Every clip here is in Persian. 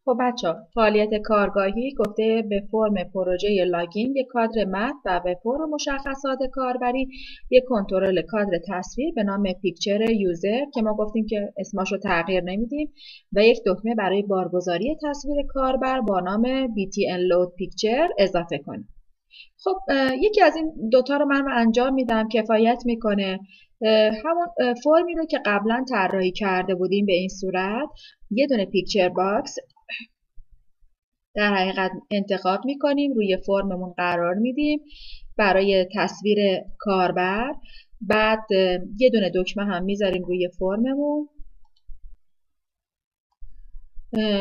خب بچه‌ها، فعالیت کارگاهی گفته به فرم پروژه لاگین یک کادر متن و به فرم مشخصات کاربری یک کنترل کادر تصویر به نام پیکچر یوزر که ما گفتیم که اسمش رو تغییر نمیدیم و یک دکمه برای بارگذاری تصویر کاربر با نام btn load picture اضافه کنیم. خب یکی از این دوتا رو من انجام میدم، کفایت میکنه. همون فرمی رو که قبلا طراحی کرده بودیم به این صورت یه دونه پیکچر باکس در حقیقت انتخاب میکنیم، روی فرممون قرار میدیم برای تصویر کاربر. بعد یه دونه دکمه هم میذاریم روی فرممون.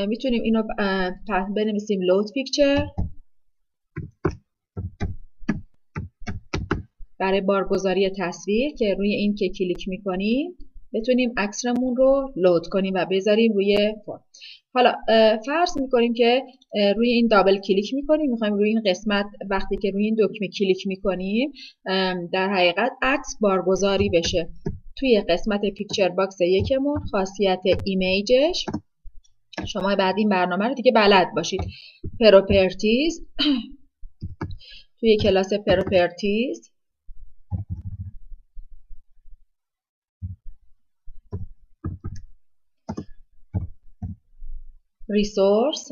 میتونیم اینو بنویسیم load picture برای بارگذاری تصویر که روی این که کلیک میکنیم بتونیم عکسمون رو لود کنیم و بذاریم روی فرم. حالا فرض میکنیم که روی این دابل کلیک میکنیم، میخوایم روی این قسمت وقتی که روی این دکمه کلیک میکنیم در حقیقت عکس بارگذاری بشه. توی قسمت پیکچر باکس یکمون خاصیت ایمیجش، شما بعد این برنامه رو دیگه بلد باشید، پروپرتیز، توی کلاس پروپرتیز ریسورس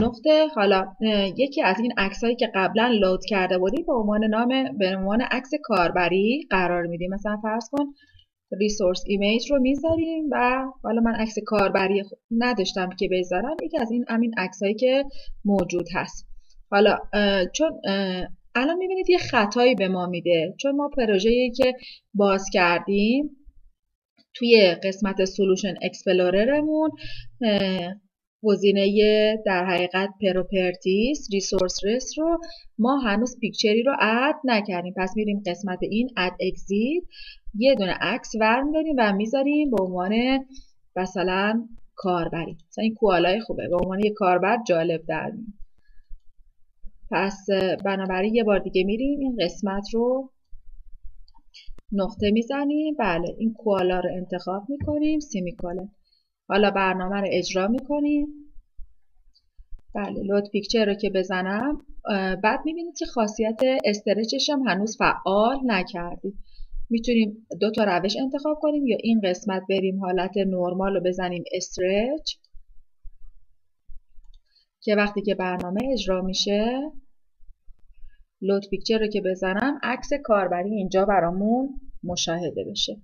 نقطه. حالا یکی از این عکسایی که قبلا لود کرده بودیم به عنوان عکس کاربری قرار میدیم. مثلا فرض کن ریسورس ایمیج رو میذاریم و حالا من عکس کاربری نداشتم که بذارم، یکی از این همین عکسایی که موجود هست. حالا چون الان میبینید یه خطایی به ما میده، چون ما پروژه‌ای که باز کردیم توی قسمت سولوشن اکسپلوررمون گزینه در حقیقت پروپرتیز ریسورس رس رو ما هنوز پیکچری رو اد نکردیم. پس میریم قسمت این اد اگزیت، یه دونه عکس ورمی‌داریم و میذاریم به عنوان مثلا کاربری. مثلا این کوالای خوبه، به عنوان یه کاربر جالب در میاد. پس بنابراین یه بار دیگه میریم این قسمت رو نقطه میزنیم. بله، این کوالا رو انتخاب میکنیم، سیمیکولن. حالا برنامه رو اجرا میکنیم. بله، لود پیکچر رو که بزنم بعد میبینید که خاصیت استرچش هم هنوز فعال نکردیم. میتونیم دو تا روش انتخاب کنیم، یا این قسمت بریم حالت نرمال رو بزنیم استرچ که وقتی که برنامه اجرا میشه لود پیکچر رو که بزنم عکس کاربری اینجا برامون مشاهده بشه.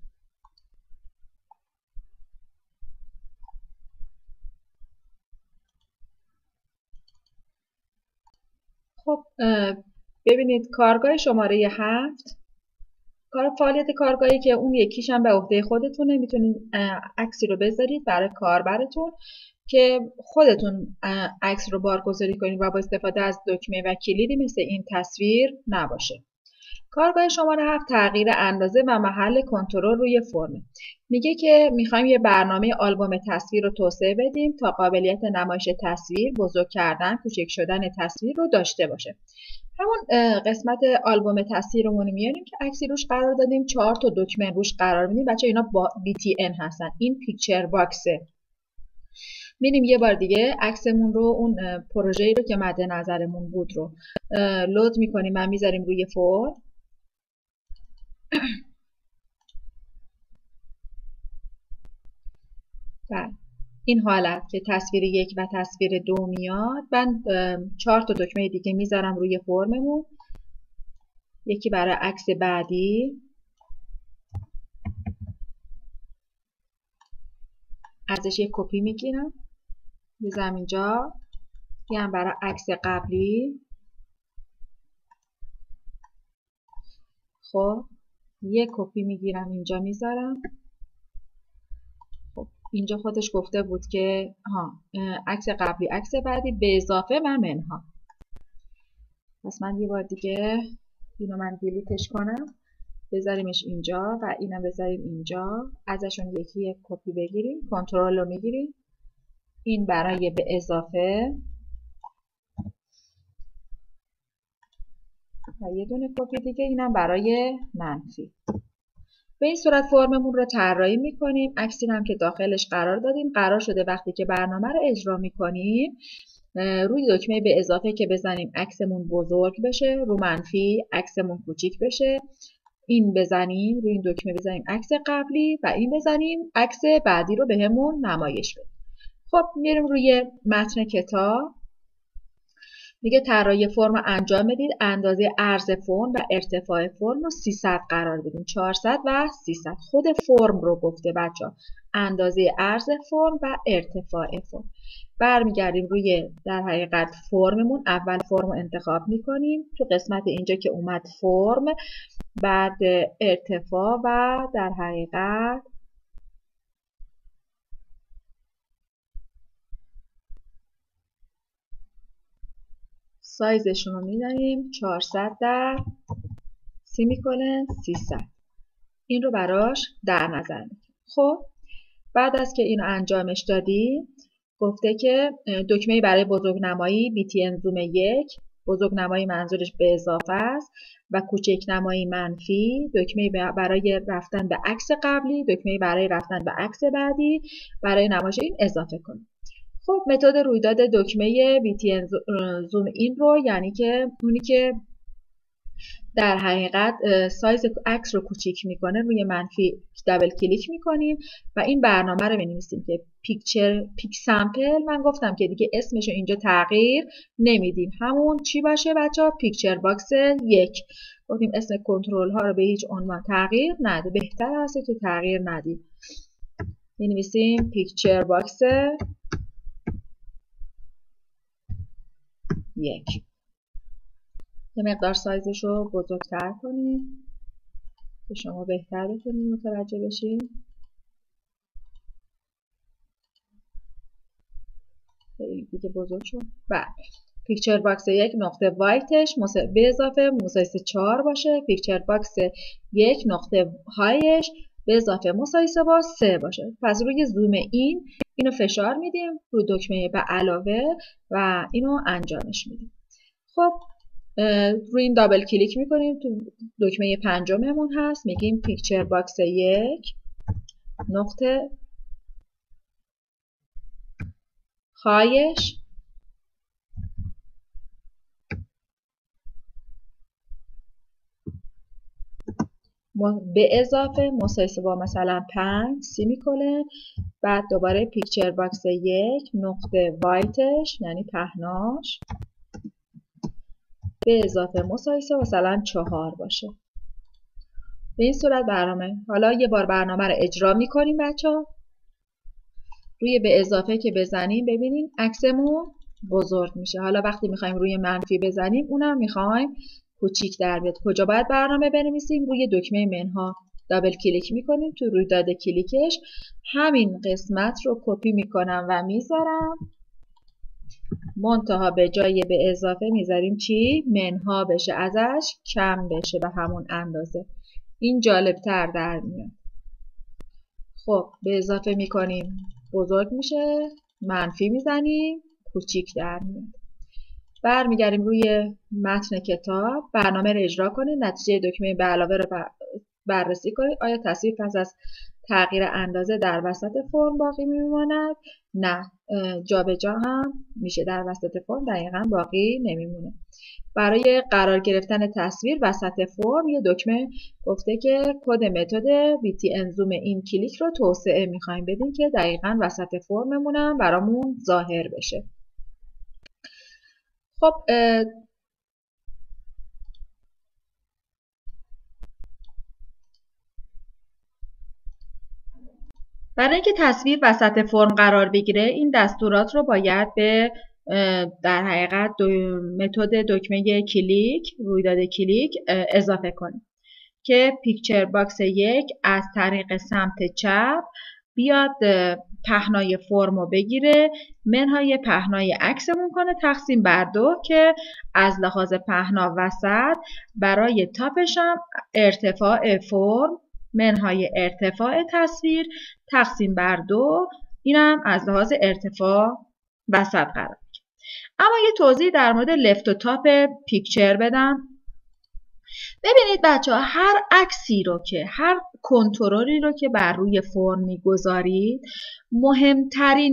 خب ببینید کارگاه شماره 7 فعالیت کارگاهی که اون یکیش هم به عهده خودتونه. میتونید عکسی رو بذارید برای کاربرتون که خودتون عکس رو بارگذاری کنید و با استفاده از دکمه و کلیدی مثل این تصویر نباشه. کارگاه شماره 7 تغییر اندازه و محل کنترل روی فرم. میگه که میخوایم یه برنامه آلبوم تصویر رو توسعه بدیم تا قابلیت نمایش تصویر، بزرگ کردن، کوچک شدن تصویر رو داشته باشه. همون قسمت آلبوم تصویرمون میاریم که عکسی روش قرار دادیم، 4 تا دکمه روش قرار میدیم. بچه اینا با BTN هستن، این پیکچر باکسه. میریم یه بار دیگه عکسمون رو، اون پروژه‌ای رو که مد نظرمون بود رو لود میکنیم و میذاریم روی فرم. بله، این حالت که تصویر 1 و تصویر 2 میاد. من 4 تا دکمه دیگه میذارم روی فرممون، یکی برای عکس بعدی، ازش یک کپی میگیرم میذارم اینجا، یه هم برای عکس قبلی. خب یک کپی میگیرم اینجا میذارم. خب اینجا خودش گفته بود که عکس قبلی، عکس بعدی به اضافه و منها. پس من یه بار دیگه اینو من دیلیتش کنم، بذاریمش اینجا و اینم بذاریم اینجا. ازشون یکی کپی بگیریم، کنترل رو میگیریم، این برای به اضافه و یه دونه کپی دیگه، اینم برای منفی. به این صورت فرممون رو طراحی میکنیم. عکسی هم که داخلش قرار دادیم، قرار شده وقتی که برنامه رو اجرا میکنیم روی دکمه به اضافه که بزنیم عکسمون بزرگ بشه، رو منفی عکسمون کوچیک بشه. این بزنیم، روی این دکمه بزنیم عکس قبلی و این بزنیم عکس بعدی رو بهمون نمایش بده. خب میریم روی متن کتاب. میگه طراحی فرم انجام بدید. اندازه عرض فرم و ارتفاع فرم رو 300 قرار بدیم. 400 و 300. خود فرم رو گفته بچه‌ها. اندازه عرض فرم و ارتفاع فرم. برمیگردیم روی در حقیقت فرممون. اول فرم رو انتخاب میکنیم. تو قسمت اینجا که اومد فرم، بعد ارتفاع و در حقیقت سایزشون رو میدانیم 400 در سیمیکولن 300. این رو براش در نظر میگیریم. خب بعد از که اینو انجامش دادیم گفته که دکمه برای بزرگنمایی BTN زوم 1، بزرگنمایی منظورش به اضافه است، و کوچک نمایی منفی، دکمه برای رفتن به عکس قبلی، دکمه برای رفتن به عکس بعدی، برای نمایش این اضافه کنیم. خب متد رویداد دکمه BTN زوم این رو، یعنی که اونی که در حقیقت سایز عکس رو کوچیک میکنه، روی منفی دابل کلیک میکنیم و این برنامه رو بنویسیم که پیک سامپل. من گفتم که دیگه اسمش رو اینجا تغییر نمیدیم، همون چی باشه بچه‌ها؟ پیکچر باکس 1. گفتیم اسم کنترل ها رو به هیچ عنوان تغییر نده، بهتر هست که تغییر ندیم. بنویسیم پیکچر باکس 1. یه مقدار سایزش رو بزرگتر کنیم که شما بهتر بتونید متوجه بشین. خیلی دیگه بزرگ شد. بله، پیکچر باکس 1 نقطه وایتش به اضافه مساوی 4 باشه. پیکچر باکس 1 نقطه هایش به اضافه مساوی با 3 باشه. پس روی زوم اینو فشار میدیم رو دکمه به علاوه و اینو انجامش میدیم. خب روی این دابل کلیک میکنیم، تو دکمه پنجممون هست، میگیم پیکچر باکس 1 نقطه خایش به اضافه مساوی با مثلا 5 سیمیکولن، بعد دوباره پیکچر باکس 1 نقطه وایتش یعنی پهناش به اضافه مساوی مثلا 4 باشه. به این صورت برنامه. حالا یه بار برنامه رو اجرا میکنیم بچه‌ها. روی به اضافه که بزنیم ببینیم عکسمون بزرگ میشه. حالا وقتی میخوایم روی منفی بزنیم اونم میخوایم کوچیک در بیاد. کجا باید برنامه بنویسیم؟ روی دکمه منها دابل کلیک میکنیم، تو رویداد کلیکش همین قسمت رو کپی میکنم و میذارم، منتها به جای به اضافه میذاریم چی؟ منها بشه، ازش کم بشه به همون اندازه. این جالبتر در میاد. خب به اضافه میکنیم بزرگ میشه، منفی میزنیم کوچیک در میاد. برمیگردیم روی متن کتاب. برنامه رو اجرا کنید، نتیجه دکمه به علاوه رو بررسی کنید. آیا تصویر پس از تغییر اندازه در وسط فرم باقی میماند؟ نه، جابجا هم میشه، در وسط فرم دقیقا باقی نمیمونه. برای قرار گرفتن تصویر وسط فرم یه دکمه گفته که کد متد BTN زوم این کلیک رو توسعه میخوایم بدیم که دقیقا وسط فرممون هم برامون ظاهر بشه. خب برای اینکه تصویر وسط فرم قرار بگیره این دستورات رو باید به در حقیقت متد دکمه کلیک، رویداد کلیک اضافه کنیم که پیکچر باکس 1 از طریق سمت چپ بیاد پهنای فرم رو بگیره، منهای پهنای عکسمون کنه تقسیم بر 2 که از لحاظ پهنا وسط برای تاپش هم ارتفاع فرم منهای ارتفاع تصویر تقسیم بر 2، اینم از لحاظ ارتفاع وسط قرار میگیره. اما یه توضیح در مورد لفت و تاپ پیکچر بدم. ببینید بچه ها، هر عکسی رو که هر کنترلی رو که بر روی فرم میگذارید، مهمترین